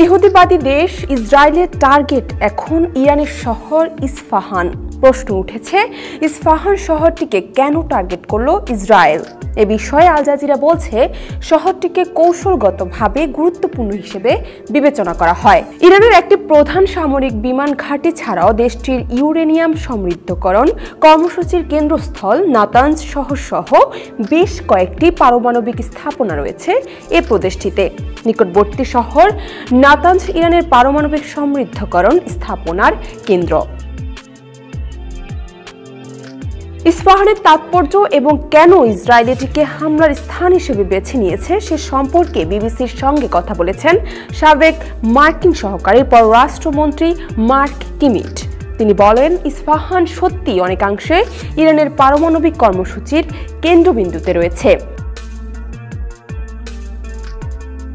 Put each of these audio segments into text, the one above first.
ইহুদিবাদী দেশ ইসরায়েলের টার্গেট এখন ইরানের শহর ইস্পাহান। প্রশ্ন উঠেছে, ইস্পাহান শহরটিকে কেন টার্গেট করলো ইসরায়েল? এ বিষয়ে আল জাজিরা বলছে, শহরটিকে কৌশলগতভাবে গুরুত্বপূর্ণ হিসেবে বিবেচনা করা হয়। ইরানের একটি প্রধান সামরিক বিমান ঘাঁটি ছাড়াও দেশটির ইউরেনিয়াম সমৃদ্ধকরণ কর্মসূচির কেন্দ্রস্থল নাতানজ শহর সহ বেশ কয়েকটি পারমাণবিক স্থাপনা রয়েছে এ প্রদেশটিতে। নিকটবর্তী শহর নাতানজ ইরানের পারমাণবিক সমৃদ্ধকরণ স্থাপনার কেন্দ্র। ইস্পাহানের তাৎপর্য এবং কেন ইসরায়েল এটিকে হামলার স্থান হিসেবে বেছে নিয়েছে সে সম্পর্কে বিবিসির সঙ্গে কথা বলেছেন সাবেক মার্কিন সহকারী পররাষ্ট্রমন্ত্রী মার্ক কিমিট। তিনি বলেন, ইস্পাহান সত্যি অনেকাংশে ইরানের পারমাণবিক কর্মসূচির কেন্দ্রবিন্দুতে রয়েছে।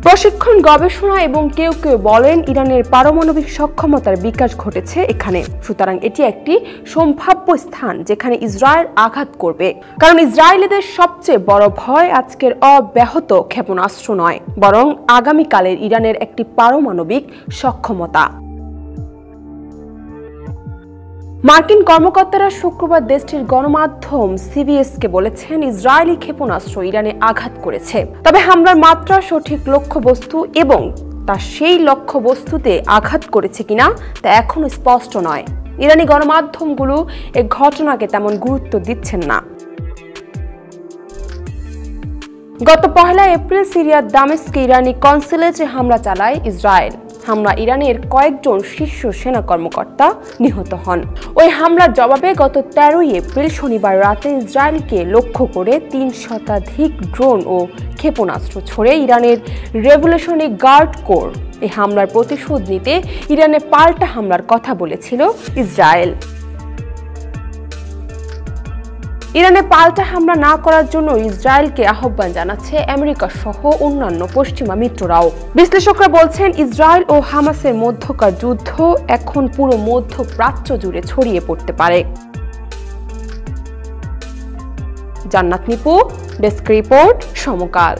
প্রশিক্ষণ, গবেষণা এবং কেউ কেউ বলেন ইরানের পারমাণবিক সক্ষমতার বিকাশ ঘটেছে এখানে। সুতরাং এটি একটি সম্ভাব্য স্থান যেখানে ইসরায়েল আঘাত করবে। কারণ ইসরায়েলিদের সবচেয়ে বড় ভয় আজকের অব্যাহত ক্ষেপণাস্ত্র নয়, বরং আগামীকালের ইরানের একটি পারমাণবিক সক্ষমতা। মার্কিন কর্মকর্তারা শুক্রবার দেশটির গণমাধ্যম সিবিএসকে বলেছেন, ইসরায়েলি ক্ষেপণাস্ত্র ইরানে আঘাত করেছে, তবে হামলার মাত্রা, সঠিক লক্ষ্যবস্তু এবং তা সেই লক্ষ্যবস্তুতে আঘাত করেছে কিনা তা এখনো স্পষ্ট নয়। ইরানি গণমাধ্যমগুলো এ ঘটনাকে তেমন গুরুত্ব দিচ্ছেন না। গত 1 এপ্রিল সিরিয়ার দামেস্কে ইরানি কনসুলেটে হামলা চালায় ইসরায়েল। হামলা ইরানের কয়েকজন শীর্ষ সেনা কর্মকর্তা নিহত হন। ওই হামলার জবাবে গত 13 এপ্রিল শনিবার রাতে ইসরায়েলকে লক্ষ্য করে 3 শতাধিক ড্রোন ও ক্ষেপণাস্ত্র ছড়ে ইরানের রেভলিউশনারি গার্ড কোর। এই হামলার প্রতিশোধ নিতে ইরানে পাল্টা হামলার কথা বলেছিল ইসরায়েল। ইরানে পাল্টা হামলা না করার জন্য ইসরায়েলকে আহ্বান জানাচ্ছে আমেরিকা সহ অন্যান্য পশ্চিমা মিত্ররাও। বিশ্লেষকরা বলছেন, ইসরায়েল ও হামাসের মধ্যকার যুদ্ধ এখন পুরো মধ্যপ্রাচ্য জুড়ে ছড়িয়ে পড়তে পারে। জান্নাত নিপু, ডেস্ক রিপোর্ট, সমকাল।